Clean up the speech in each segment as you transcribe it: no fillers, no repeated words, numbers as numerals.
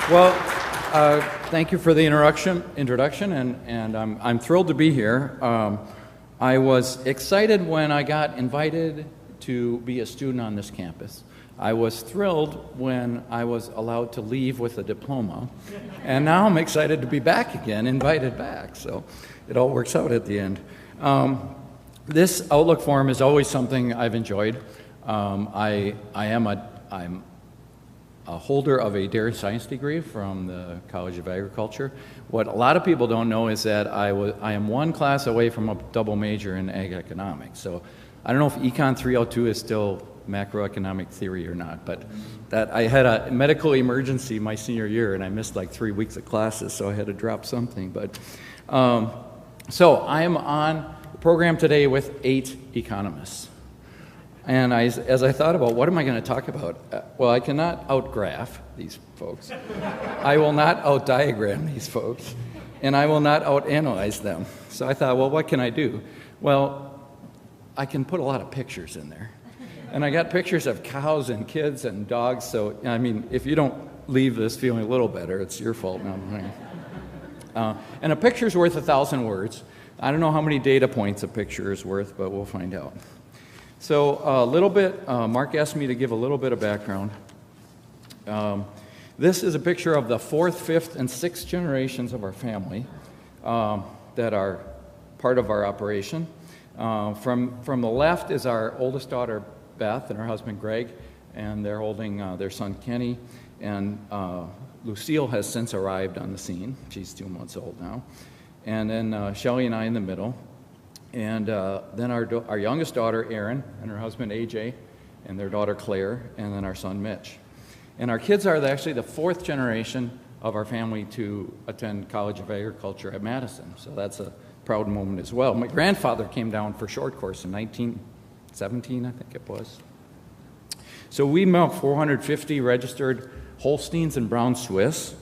Well, thank you for the introduction, and I'm thrilled to be here. I was excited when I got invited to be a student on this campus. I was thrilled when I was allowed to leave with a diploma, and now I'm excited to be back again, invited back, so it all works out at the end. This Outlook Forum is always something I've enjoyed. I'm a holder of a dairy science degree from the College of Agriculture. What a lot of people don't know is that I am one class away from a double major in ag economics. So I don't know if Econ 302 is still macroeconomic theory or not, but that I had a medical emergency my senior year and I missed like 3 weeks of classes, so I had to drop something. But so I am on the program today with 8 economists. And as I thought about what am I going to talk about, well, I cannot outgraph these folks. I will not outdiagram these folks, and I will not outanalyze them. So I thought, well, what can I do? Well, I can put a lot of pictures in there. And I got pictures of cows and kids and dogs, so, I mean, if you don't leave this feeling a little better, it's your fault. And a picture's worth 1,000 words. I don't know how many data points a picture is worth, but we'll find out. So a little bit, Mark asked me to give a little bit of background. This is a picture of the 4th, 5th, and 6th generations of our family that are part of our operation. From the left is our oldest daughter, Beth, and her husband, Greg, and they're holding their son, Kenny, and Lucille has since arrived on the scene. She's 2 months old now. And then Shelley and I in the middle. And then our youngest daughter, Erin, and her husband, AJ, and their daughter, Claire, and then our son, Mitch. And our kids are actually the 4th generation of our family to attend College of Agriculture at Madison. So that's a proud moment as well. My grandfather came down for short course in 1917, I think it was. So we milk 450 registered Holsteins and Brown Swiss.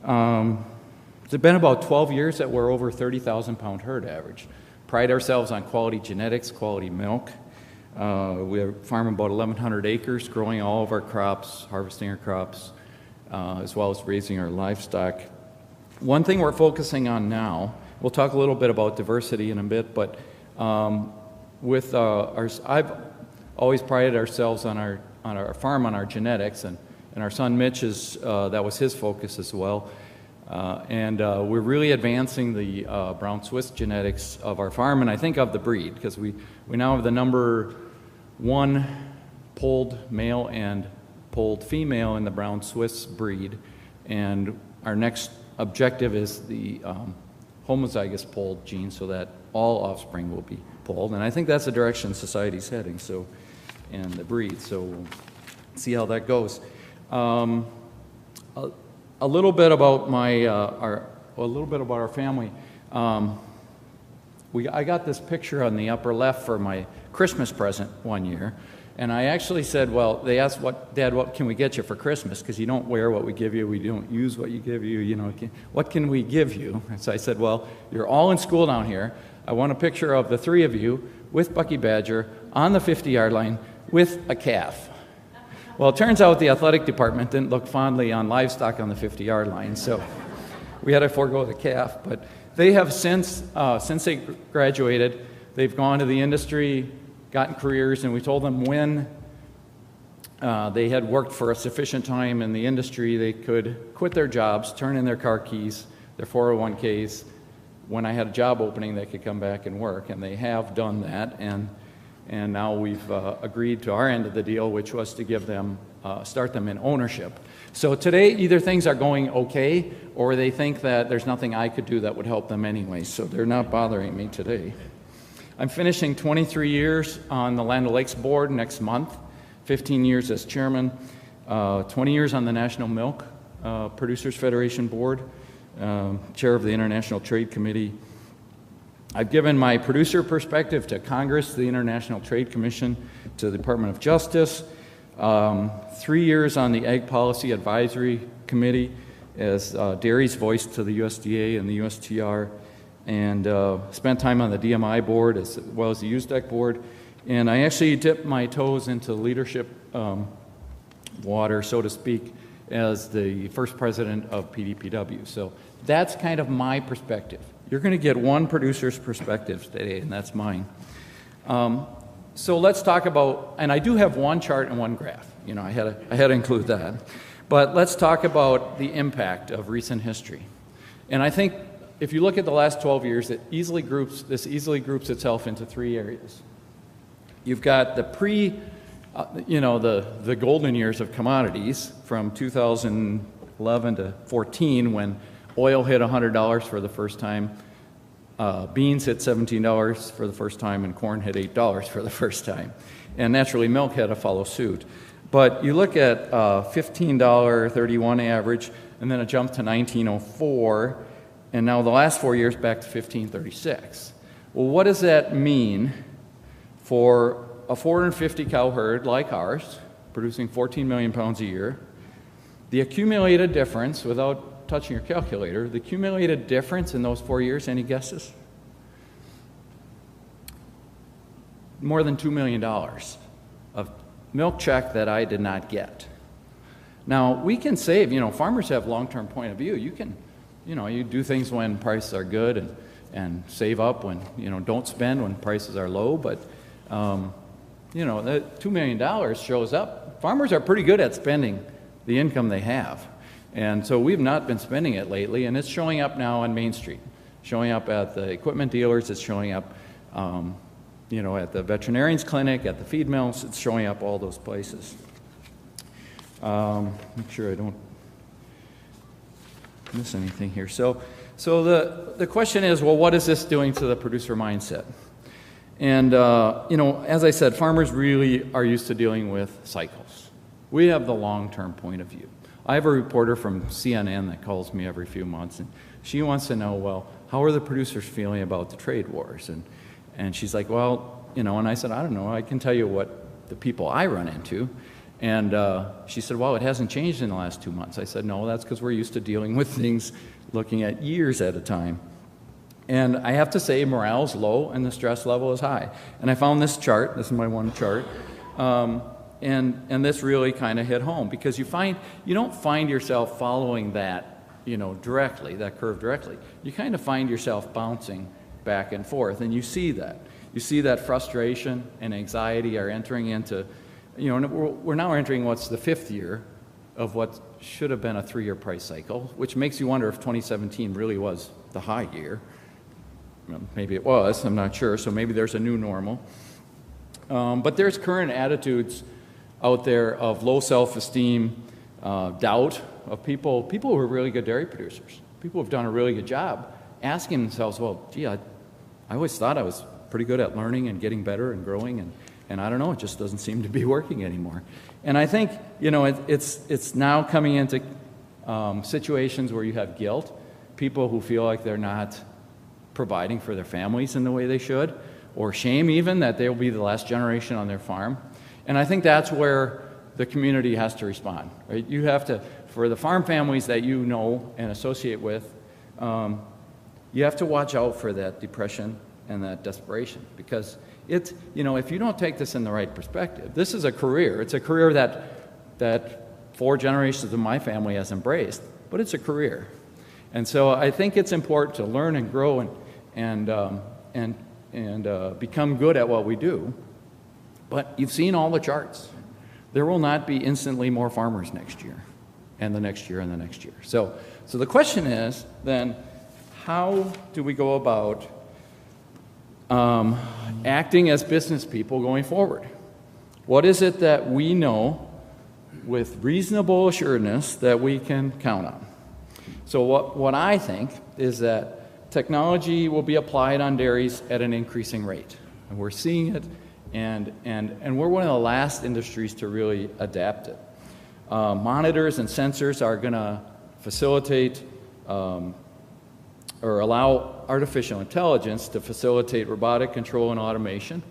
It's been about 12 years that we're over 30,000-pound herd average. Pride ourselves on quality genetics, quality milk. We farm about 1,100 acres, growing all of our crops, harvesting our crops, as well as raising our livestock. One thing we're focusing on now, we'll talk a little bit about diversity in a bit, but with I've always prided ourselves on our farm, on our genetics, and our son Mitch that was his focus as well. And we're really advancing the Brown Swiss genetics of our farm, and I think of the breed, because we now have the number 1 polled male and polled female in the Brown Swiss breed, and our next objective is the homozygous polled gene, so that all offspring will be polled, and I think that's the direction society's heading, so, and the breed, so we'll see how that goes. A little bit about our family. I got this picture on the upper left for my Christmas present one year, and I actually said, well, they asked, Dad, what can we get you for Christmas? Because you don't wear what we give you, we don't use what you give you, you know, what can we give you? And so I said, well, you're all in school down here. I want a picture of the 3 of you with Bucky Badger on the 50-yard line with a calf. Well, it turns out the athletic department didn't look fondly on livestock on the 50-yard line, so we had to forego the calf. But they have since they graduated, they've gone to the industry, gotten careers, and we told them when they had worked for a sufficient time in the industry, they could quit their jobs, turn in their car keys, their 401ks. When I had a job opening, they could come back and work, and they have done that. And now we've agreed to our end of the deal, which was to give them, start them in ownership. So today, either things are going okay, or they think that there's nothing I could do that would help them anyway, so they're not bothering me today. I'm finishing 23 years on the Land O'Lakes board next month, 15 years as chairman, 20 years on the National Milk Producers Federation board, chair of the International Trade Committee. I've given my producer perspective to Congress, the International Trade Commission, to the Department of Justice, 3 years on the Ag Policy Advisory Committee as dairy's voice to the USDA and the USTR, and spent time on the DMI board as well as the USDEC board. And I actually dipped my toes into leadership water, so to speak, as the first president of PDPW. So that's kind of my perspective. You're going to get one producer's perspective today, and that's mine. So let's talk about, and I do have one chart and one graph. You know, I had to include that. But let's talk about the impact of recent history. And I think if you look at the last 12 years, this easily groups itself into three areas. You've got the the golden years of commodities from 2011 to 14 when oil hit $100 for the first time, beans hit $17 for the first time, and corn hit $8 for the first time. And naturally, milk had to follow suit. But you look at $15.31 average, and then a jump to $19.04, and now the last 4 years back to $15.36. Well, what does that mean for a 450 cow herd like ours, producing 14 million pounds a year? The accumulated difference, without touching your calculator, the accumulated difference in those 4 years, any guesses? More than $2 million of milk check that I did not get. Now, we can save, farmers have long-term point of view. You can, you do things when prices are good and save up when, don't spend when prices are low, but, that $2 million shows up. Farmers are pretty good at spending the income they have. And so we've not been spending it lately, and it's showing up now on Main Street, showing up at the equipment dealers, it's showing up at the veterinarian's clinic, at the feed mills, it's showing up all those places. Make sure I don't miss anything here. So the question is, well, what is this doing to the producer mindset? And, as I said, farmers really are used to dealing with cycles. We have the long-term point of view. I have a reporter from CNN that calls me every few months, and she wants to know, well, how are the producers feeling about the trade wars? And she's like, well, and I said, I don't know. I can tell you what the people I run into. And she said, well, it hasn't changed in the last 2 months. I said, no, that's because we're used to dealing with things looking at years at a time. And I have to say morale is low and the stress level is high. And I found this chart. This is my one chart. And this really kind of hit home because you don't find yourself following that, directly, that curve directly. You kind of find yourself bouncing back and forth, and you see that. You see that frustration and anxiety are entering into, we're now entering what's the 5th year of what should have been a 3-year price cycle, which makes you wonder if 2017 really was the high year. Maybe it was, I'm not sure, so maybe there's a new normal. But there's current attitudes out there of low self-esteem, doubt of people who are really good dairy producers, people who have done a really good job, asking themselves, well, gee, I always thought I was pretty good at learning and getting better and growing, and I don't know, it just doesn't seem to be working anymore. And I think, it's now coming into situations where you have guilt, people who feel like they're not providing for their families in the way they should, or shame even that they'll be the last generation on their farm. And I think that's where the community has to respond. Right? You have to, for the farm families that you know and associate with, you have to watch out for that depression and that desperation, because it's, if you don't take this in the right perspective, this is a career. It's a career that 4 generations of my family has embraced, but it's a career. And so I think it's important to learn and grow and become good at what we do. But you've seen all the charts. There will not be instantly more farmers next year, and the next year, and the next year. So the question is then, how do we go about acting as business people going forward? What is it that we know with reasonable assuredness that we can count on? So what I think is that technology will be applied on dairies at an increasing rate. And we're seeing it, and we're one of the last industries to really adapt it. Monitors and sensors are going to facilitate or allow artificial intelligence to facilitate robotic control and automation.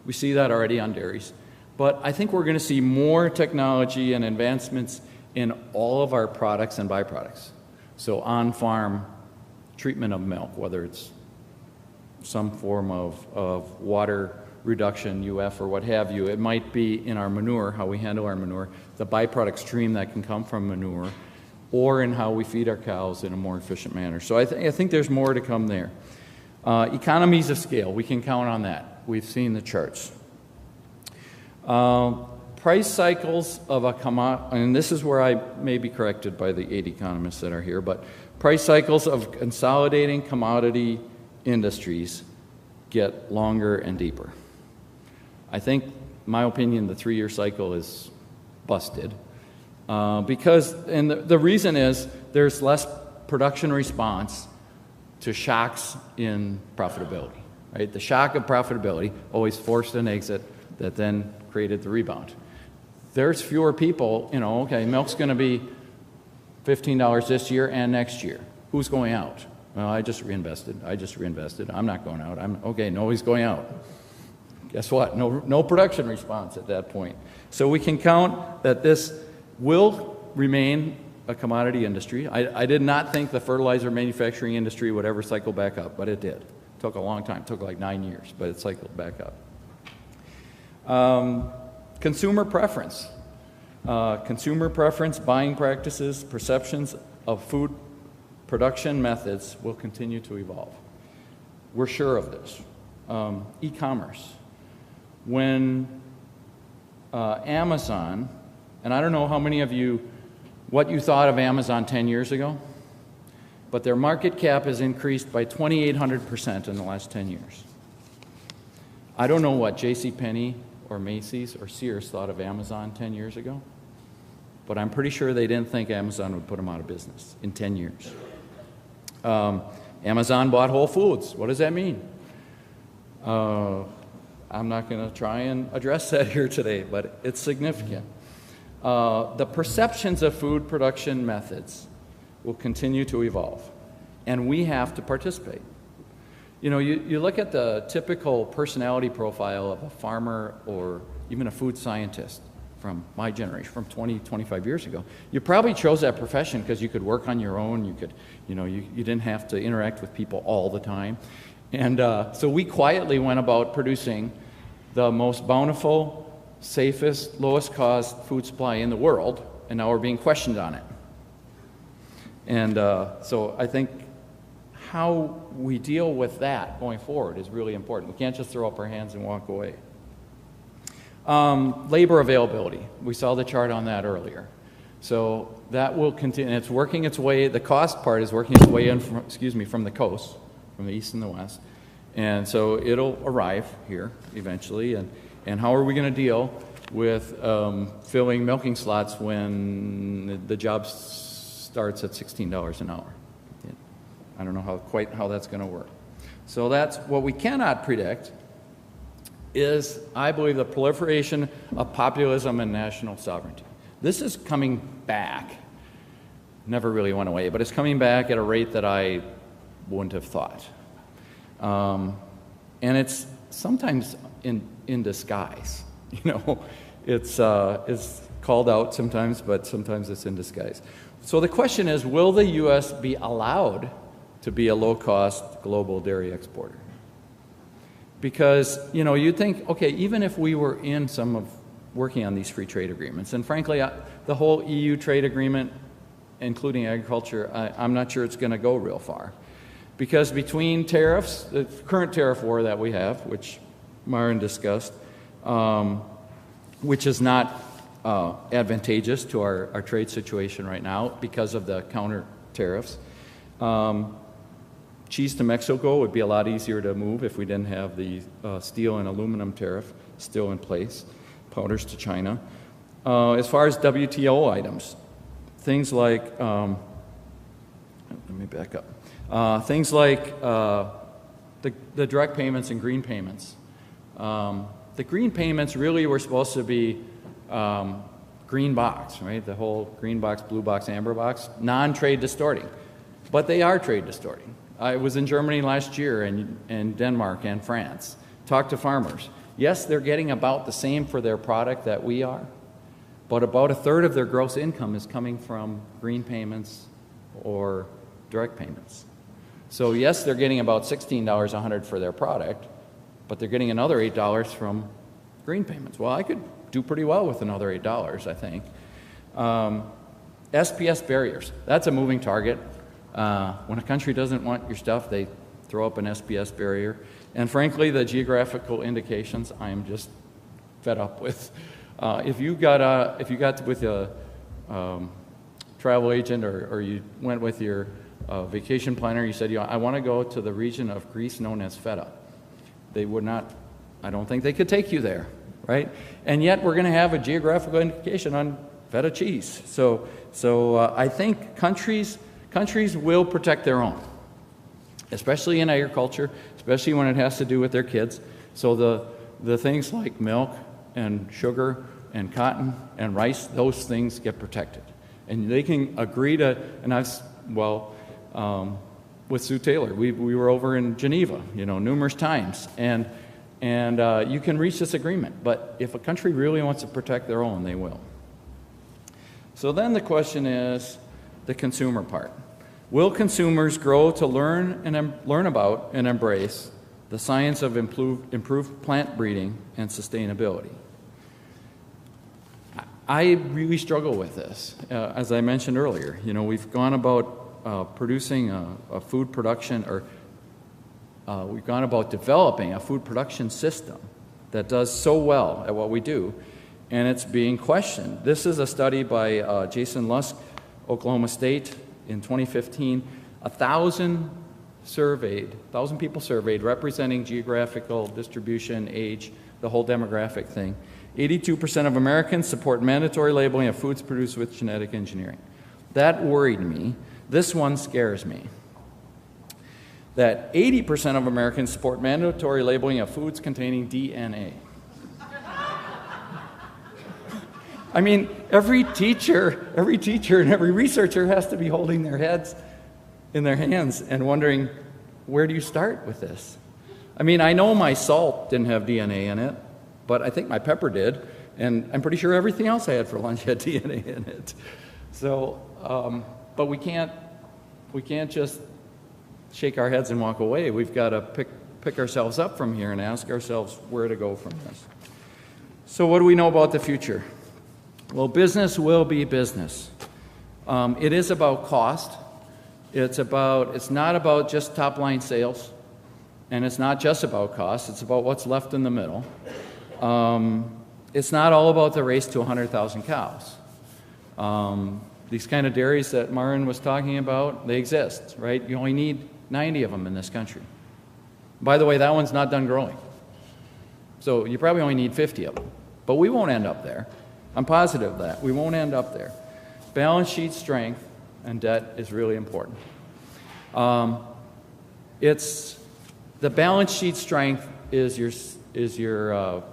We see that already on dairies. But I think we're going to see more technology and advancements in all of our products and byproducts. So on-farm treatment of milk, whether it's some form of water reduction, UF or what have you. It might be in our manure, how we handle our manure, the byproduct stream that can come from manure, or in how we feed our cows in a more efficient manner. So I think there's more to come there. Economies of scale, we can count on that. We've seen the charts. Price cycles of a commodity, and this is where I may be corrected by the 8 economists that are here, but price cycles of consolidating commodity industries get longer and deeper. I think, in my opinion, the 3-year cycle is busted because, and the reason is there's less production response to shocks in profitability, right? The shock of profitability always forced an exit that then created the rebound. There's fewer people, okay, milk's going to be $15 this year and next year. Who's going out? Well, I just reinvested. I'm not going out. Okay, nobody's going out. Guess what? No production response at that point. So we can count that this will remain a commodity industry. I did not think the fertilizer manufacturing industry would ever cycle back up, but it did. It took a long time. It took like 9 years, but it cycled back up. Consumer preference. Consumer preference, buying practices, perceptions of food production methods will continue to evolve. We're sure of this. E-commerce. When Amazon, and I don't know how many of you, what you thought of Amazon 10 years ago, but their market cap has increased by 2,800% in the last 10 years. I don't know what JCPenney or Macy's or Sears thought of Amazon 10 years ago, but I'm pretty sure they didn't think Amazon would put them out of business in 10 years. Amazon bought Whole Foods. What does that mean? I'm not going to try and address that here today, but it's significant. The perceptions of food production methods will continue to evolve, and we have to participate. You look at the typical personality profile of a farmer or even a food scientist from my generation, from 20, 25 years ago. You probably chose that profession because you could work on your own. You could, you didn't have to interact with people all the time. And so we quietly went about producing the most bountiful, safest, lowest cost food supply in the world, and now we're being questioned on it. And so I think how we deal with that going forward is really important. We can't just throw up our hands and walk away. Labor availability. We saw the chart on that earlier. So that will continue. It's working its way, the cost part is working its way in from the coast, from the east and the west. And so it'll arrive here eventually. And how are we going to deal with filling milking slots when the job starts at $16 an hour? I don't know quite how that's going to work. So that's what we cannot predict is, I believe, the proliferation of populism and national sovereignty. This is coming back. Never really went away, but it's coming back at a rate that I wouldn't have thought. And it's sometimes in disguise. It's called out sometimes, but sometimes it's in disguise. So the question is, will the U.S. be allowed to be a low-cost global dairy exporter? Because, you think, okay, even if we were in some of working on these free trade agreements, and frankly, the whole EU trade agreement, including agriculture, I'm not sure it's going to go real far. Because between tariffs, the current tariff war that we have, which Marin discussed, which is not advantageous to our trade situation right now because of the counter tariffs, cheese to Mexico would be a lot easier to move if we didn't have the steel and aluminum tariff still in place, powders to China. As far as WTO items, things like, let me back up, things like the direct payments and green payments. The green payments really were supposed to be green box, right? The whole green box, blue box, amber box, non-trade distorting. But they are trade distorting. I was in Germany last year and Denmark and France. Talked to farmers. Yes, they're getting about the same for their product that we are, but about a third of their gross income is coming from green payments or direct payments. So yes, they're getting about $16 a hundred for their product, but they're getting another $8 from green payments. Well, I could do pretty well with another $8, I think. SPS barriers, that's a moving target. When a country doesn't want your stuff, they throw up an SPS barrier. And frankly, the geographical indications, I'm just fed up with. If you got with a travel agent or you went with your vacation planner, you said, I want to go to the region of Greece known as Feta. They would not, I don't think they could take you there, right? And yet we're going to have a geographical indication on Feta cheese. So I think countries will protect their own, especially in agriculture, especially when it has to do with their kids. So the things like milk and sugar and cotton and rice, those things get protected. And they can agree to, and with Sue Taylor, we were over in Geneva, numerous times, and you can reach this agreement. But if a country really wants to protect their own, they will. So then the question is the consumer part. Will consumers grow to learn about and embrace the science of improved plant breeding and sustainability? I really struggle with this. As I mentioned earlier, we've gone about producing a food production, or we've gone about developing a food production system that does so well at what we do, and it's being questioned. This is a study by Jason Lusk, Oklahoma State, in 2015. 1,000 people surveyed, representing geographical distribution, age, the whole demographic thing. 82% of Americans support mandatory labeling of foods produced with genetic engineering. That worried me. This one scares me. That 80% of Americans support mandatory labeling of foods containing DNA. I mean, every teacher and every researcher has to be holding their heads in their hands and wondering, where do you start with this? I mean, I know my salt didn't have DNA in it, but I think my pepper did, and I'm pretty sure everything else I had for lunch had DNA in it. So, but we can't just shake our heads and walk away. We've got to pick ourselves up from here and ask ourselves where to go from this. So what do we know about the future? Well, business will be business. It is about cost. It's not about just top-line sales, and it's not just about cost. It's about what's left in the middle. It's not all about the race to 100,000 cows. These kind of dairies that Marin was talking about, they exist, right? You only need 90 of them in this country. By the way, that one's not done growing. So you probably only need 50 of them. But we won't end up there. I'm positive of that. We won't end up there. Balance sheet strength and debt is really important. It's the balance sheet strength is your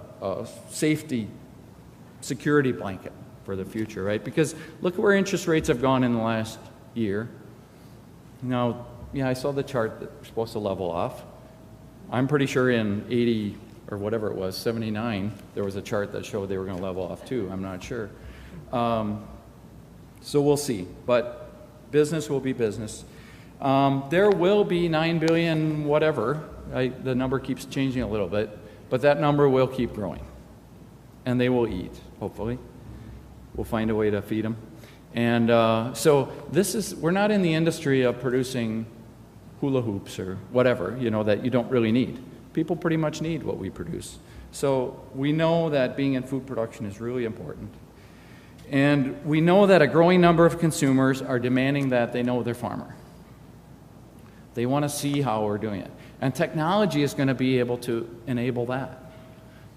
safety security blanket for the future, right? Because look where interest rates have gone in the last year. Now, yeah, I saw the chart that was supposed to level off. I'm pretty sure in 80 or whatever it was, 79, there was a chart that showed they were going to level off too. I'm not sure. So we'll see. But business will be business. There will be 9 billion whatever. The number keeps changing a little bit, but that number will keep growing. And they will eat, hopefully. We'll find a way to feed them. And so we're not in the industry of producing hula hoops or whatever, that you don't really need. People pretty much need what we produce. So we know that being in food production is really important. And we know that a growing number of consumers are demanding that they know their farmer. They want to see how we're doing it. And technology is going to be able to enable that.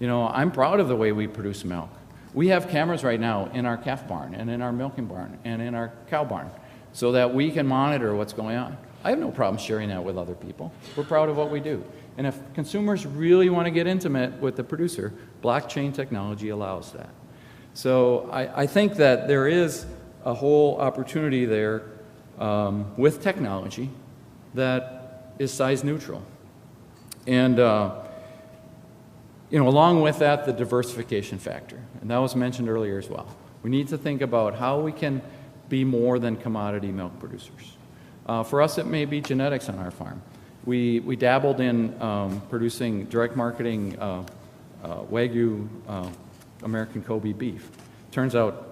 I'm proud of the way we produce milk. We have cameras right now in our calf barn and in our milking barn and in our cow barn so that we can monitor what's going on. I have no problem sharing that with other people. We're proud of what we do. And if consumers really want to get intimate with the producer, blockchain technology allows that. So I think that there is a whole opportunity there with technology that is size neutral. And along with that, the diversification factor. And that was mentioned earlier as well. We need to think about how we can be more than commodity milk producers. For us, it may be genetics on our farm. We dabbled in producing direct marketing Wagyu American Kobe beef. Turns out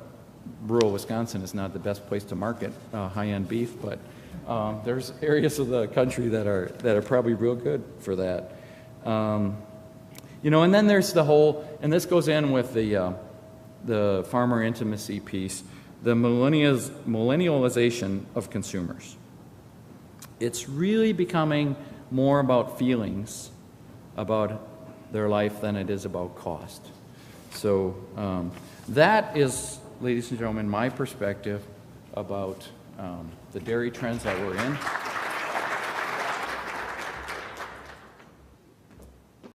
rural Wisconsin is not the best place to market high-end beef, but there's areas of the country that are probably real good for that. You know, and then there's the whole, and this goes in with the farmer intimacy piece, the millennialization of consumers. It's really becoming more about feelings about their life than it is about cost. So that is, ladies and gentlemen, my perspective about the dairy trends that we're in.